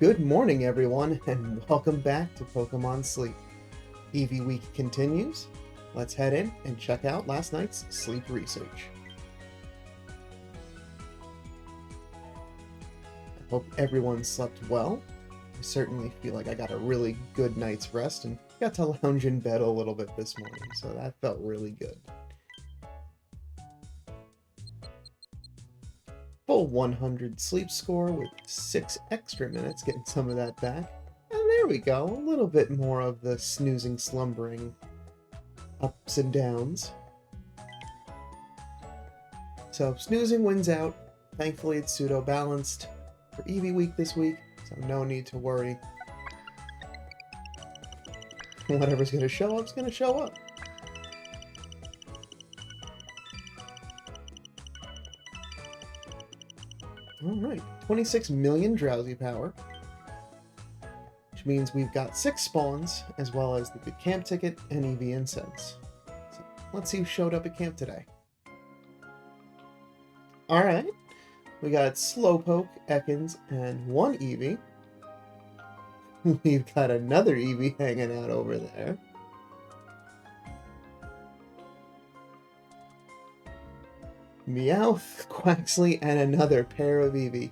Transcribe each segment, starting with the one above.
Good morning, everyone, and welcome back to Pokemon Sleep. Eevee Week continues. Let's head in and check out last night's sleep research. I hope everyone slept well. I certainly feel like I got a really good night's rest and got to lounge in bed a little bit this morning, so that felt really good. Full 100 sleep score with 6 extra minutes, getting some of that back. And there we go, a little bit more of the snoozing, slumbering ups and downs. So snoozing wins out. Thankfully it's pseudo-balanced for Eevee Week this week, so no need to worry. Whatever's going to show up is going to show up. Alright, 26 million drowsy power, which means we've got 6 spawns, as well as the camp ticket and Eevee incense. So let's see who showed up at camp today. Alright, we got Slowpoke, Ekans, and 1 Eevee. We've got another Eevee hanging out over there. Meowth, Quaxly, and another pair of Eevee.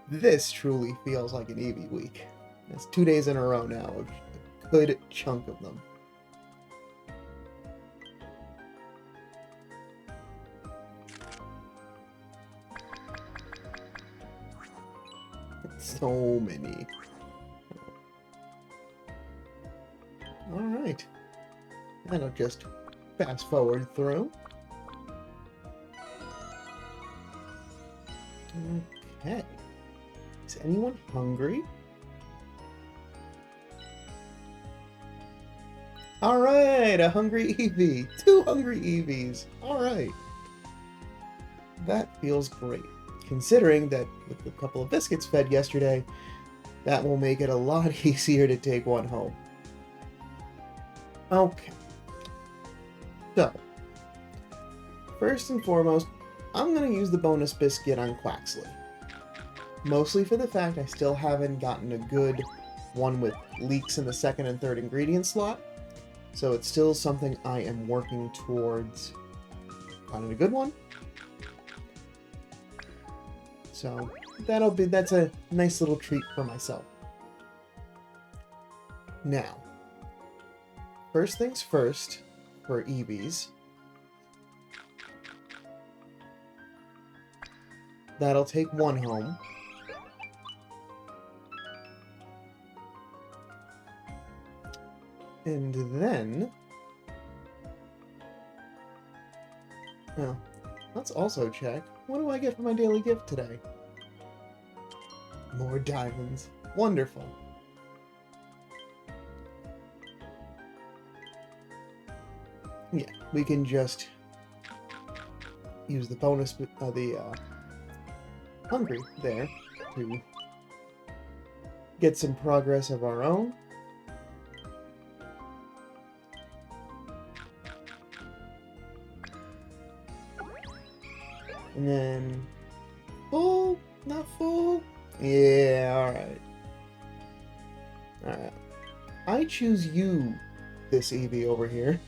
This truly feels like an Eevee week. That's 2 days in a row now of a good chunk of them. So many. Alright. That'll just fast forward through. Okay. Is anyone hungry? Alright, a hungry Eevee. 2 hungry Eevees. Alright. That feels great. Considering that with a couple of biscuits fed yesterday, that will make it a lot easier to take one home. Okay. So, first and foremost, I'm going to use the bonus biscuit on Quaxly. Mostly for the fact I still haven't gotten a good one with leaks in the second and third ingredient slot. So it's still something I am working towards finding a good one. So that's a nice little treat for myself. Now, first things first for Eevees. That'll take 1 home. And then... well, let's also check. What do I get for my daily gift today? More diamonds. Wonderful. Yeah, we can just use the bonus, hungry there to get some progress of our own. And then full, not full. Yeah, alright. Alright. I choose you, this Eevee over here.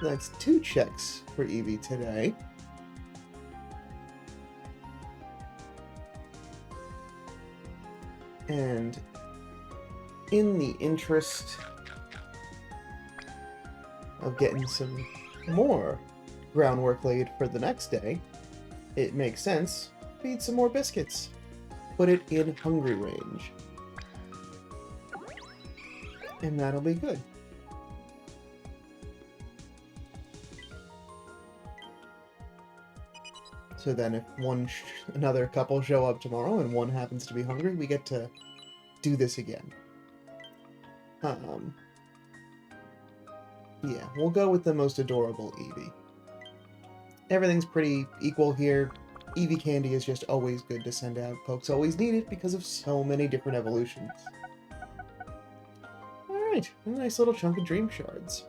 That's 2 checks for Eevee today. And in the interest of getting some more groundwork laid for the next day, it makes sense. Feed some more biscuits. Put it in hungry range. And that'll be good. So then if another couple show up tomorrow and one happens to be hungry, we get to do this again. Yeah, we'll go with the most adorable Eevee. Everything's pretty equal here. Eevee candy is just always good to send out. Folks always need it because of so many different evolutions. Alright, a nice little chunk of dream shards.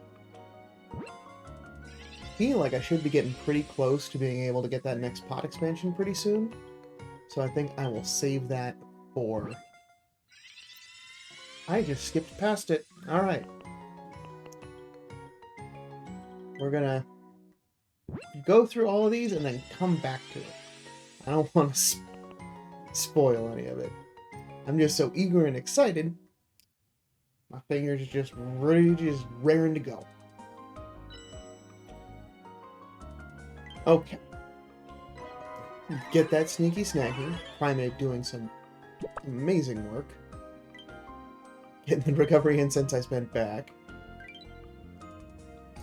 feel like I should be getting pretty close to being able to get that next pot expansion pretty soon. So I think I will save that for... I just skipped past it. Alright. We're gonna go through all of these and then come back to it. I don't want to spoil any of it. I'm just so eager and excited. My fingers are just ready, just raring to go. Okay. Get that sneaky snacky. Primate doing some amazing work. Getting the recovery incense I spent back.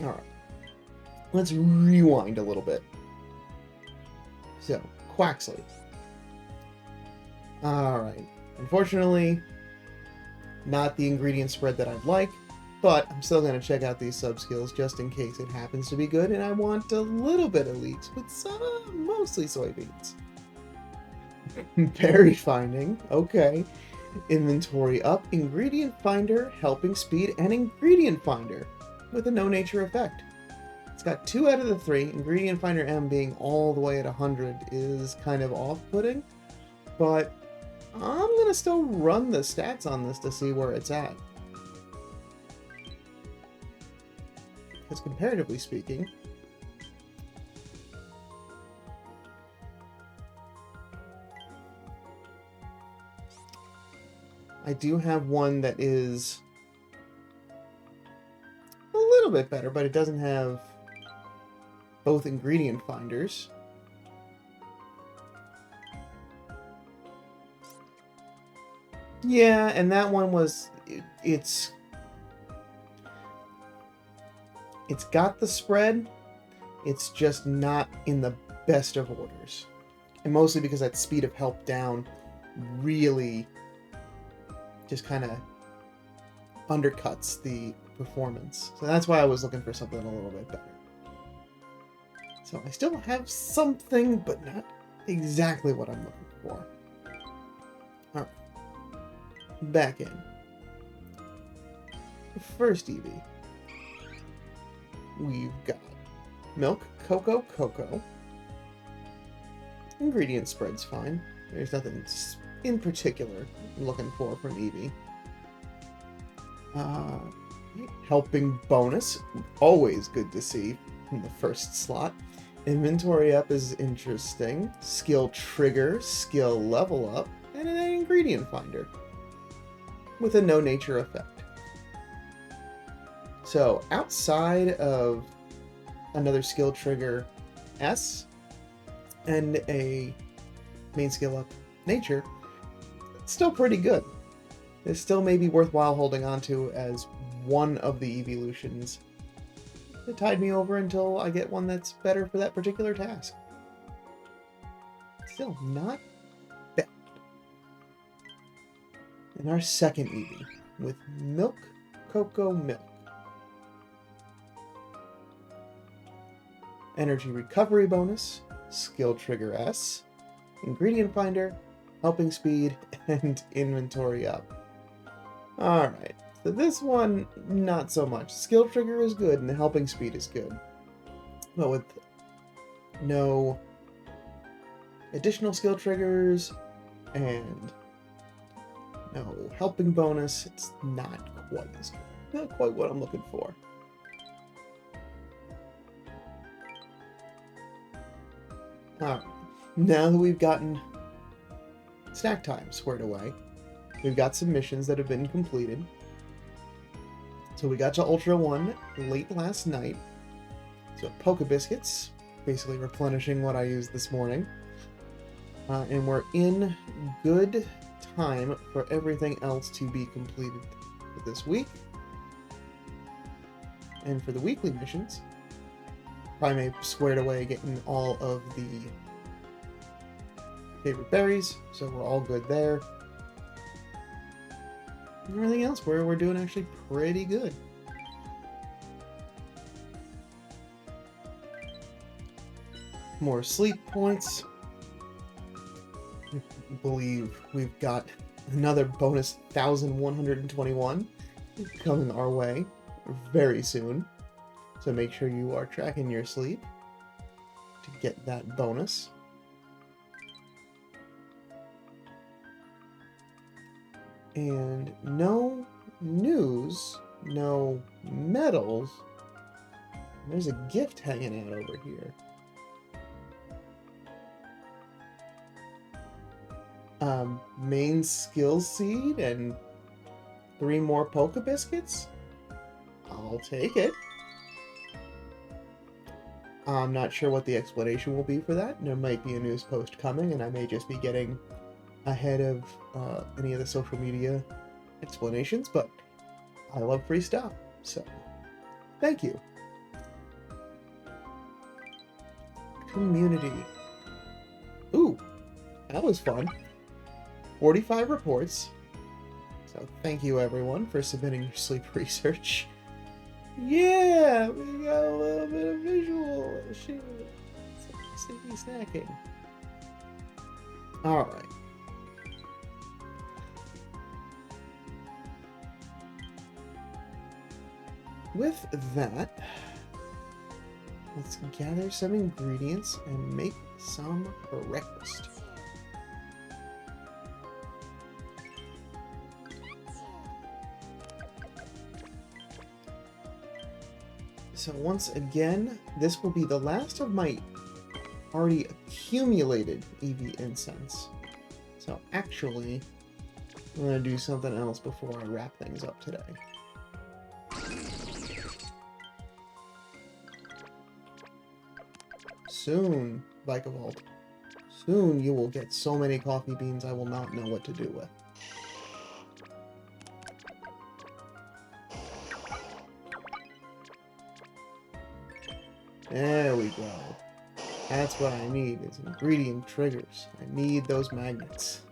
Alright. Let's rewind a little bit. So, Quaxley. Alright. Unfortunately, not the ingredient spread that I'd like, but I'm still going to check out these sub-skills just in case it happens to be good, and I want a little bit of leeks with some, mostly soybeans. Berry finding, okay. Inventory up, ingredient finder, helping speed, and ingredient finder with a no nature effect. It's got 2 out of the 3. Ingredient finder M being all the way at 100 is kind of off-putting, but I'm gonna still run the stats on this to see where it's at. Because comparatively speaking, I do have one that is a little bit better, but it doesn't have both ingredient finders. Yeah, and that one was... It's got the spread, it's just not in the best of orders. And mostly because that speed of help down really just kind of undercuts the performance. So that's why I was looking for something a little bit better. So I still have something, but not exactly what I'm looking for. Alright. Back in. First Eevee. We've got milk, cocoa. Ingredient spread's fine. There's nothing in particular I'm looking for from Eevee. Helping bonus, always good to see in the first slot. Inventory up is interesting. Skill trigger, skill level up, and an ingredient finder with a no nature effect. So outside of another skill trigger S and a main skill up nature, it's still pretty good. It still may be worthwhile holding on to as one of the evolutions that tide me over until I get one that's better for that particular task. Still not bad. And our second Eevee with milk, cocoa, milk. Energy recovery bonus, skill trigger S, ingredient finder, helping speed, and inventory up. Alright, so this one, not so much. Skill trigger is good, and the helping speed is good. But with no additional skill triggers, and no helping bonus, it's not quite as good. Not quite what I'm looking for. Alright, now that we've gotten snack time squared away, we've got some missions that have been completed. So we got to Ultra 1 late last night. So Poke Biscuits, basically replenishing what I used this morning. And we're in good time for everything else to be completed for this week. And for the weekly missions, Primate squared away getting all of the favorite berries, so we're all good there. And everything else, we're doing actually pretty good. More sleep points. I believe we've got another bonus 1,121 coming our way very soon. So make sure you are tracking your sleep to get that bonus. And no news, no medals. There's a gift hanging out over here. Main skill seed and 3 more Poke Biscuits? I'll take it. I'm not sure what the explanation will be for that. There might be a news post coming, and I may just be getting ahead of any of the social media explanations, but I love free stuff, so thank you. Community. Ooh, that was fun. 45 reports. So thank you everyone for submitting your sleep research. Yeah, we got a little bit of visual shit. Sleepy snacking. Alright. With that, let's gather some ingredients and make some breakfast. So once again, this will be the last of my already accumulated Eevee incense. So actually, I'm going to do something else before I wrap things up today. Soon, Vikavolt, soon you will get so many coffee beans I will not know what to do with. There we go. That's what I need, is ingredient triggers. I need those magnets.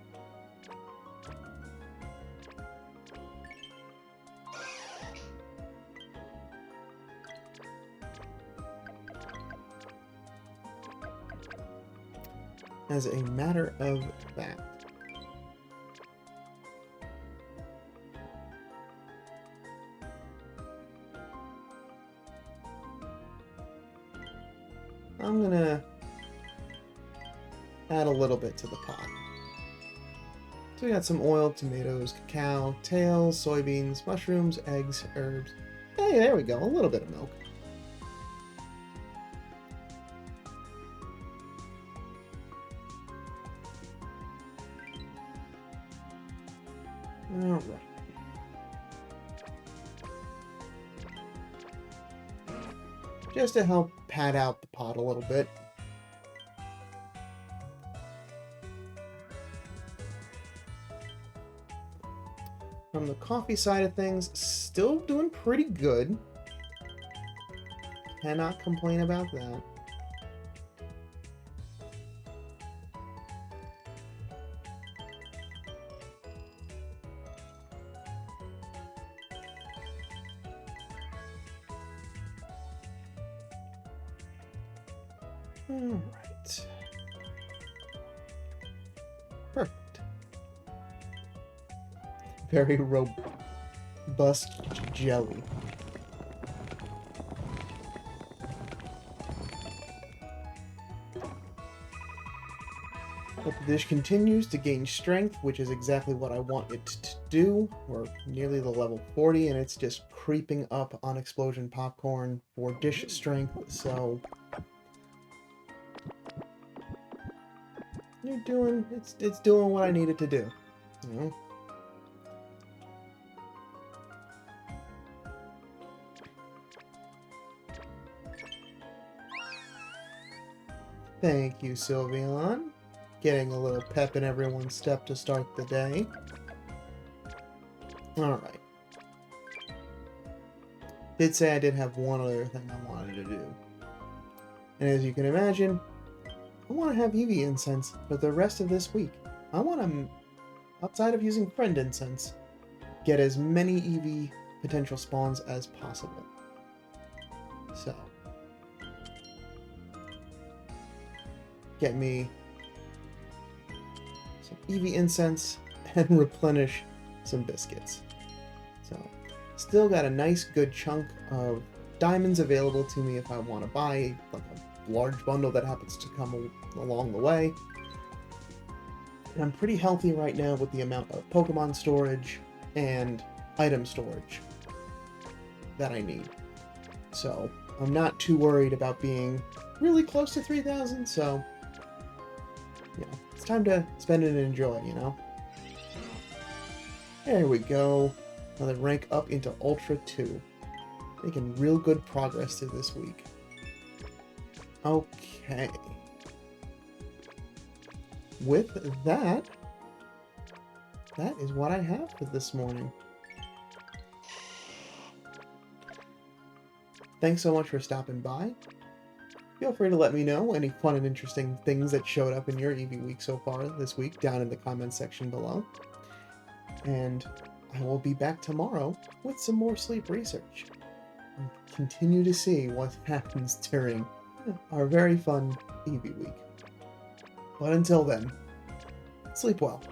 As a matter of fact, I'm gonna add a little bit to the pot. So we got some oil, tomatoes, cacao, tails, soybeans, mushrooms, eggs, herbs. Hey, there we go, a little bit of milk. Alright. Just to help pad out the pot a little bit. From the coffee side of things, still doing pretty good. Cannot complain about that. Alright. Perfect. Very robust jelly. But the dish continues to gain strength, which is exactly what I want it to do. We're nearly the level 40, and it's just creeping up on Explosion Popcorn for dish strength, so it's doing what I need it to do. You know? Thank you, Sylveon. Getting a little pep in everyone's step to start the day. Alright. Did say I did have one other thing I wanted to do. And as you can imagine, I want to have Eevee incense for the rest of this week. I want to, outside of using friend incense, get as many Eevee potential spawns as possible. So, get me some Eevee incense and replenish some biscuits. So, still got a nice good chunk of diamonds available to me if I want to buy like a large bundle that happens to come along the way. And I'm pretty healthy right now with the amount of Pokemon storage and item storage that I need. So I'm not too worried about being really close to 3,000, so it's time to spend it and enjoy, you know? There we go. Another rank up into Ultra 2. Making real good progress through this week. Okay. With that, that is what I have for this morning. Thanks so much for stopping by. Feel free to let me know any fun and interesting things that showed up in your Eevee week so far this week down in the comments section below. And I will be back tomorrow with some more sleep research. And continue to see what happens during our very fun Eevee week. But until then, sleep well.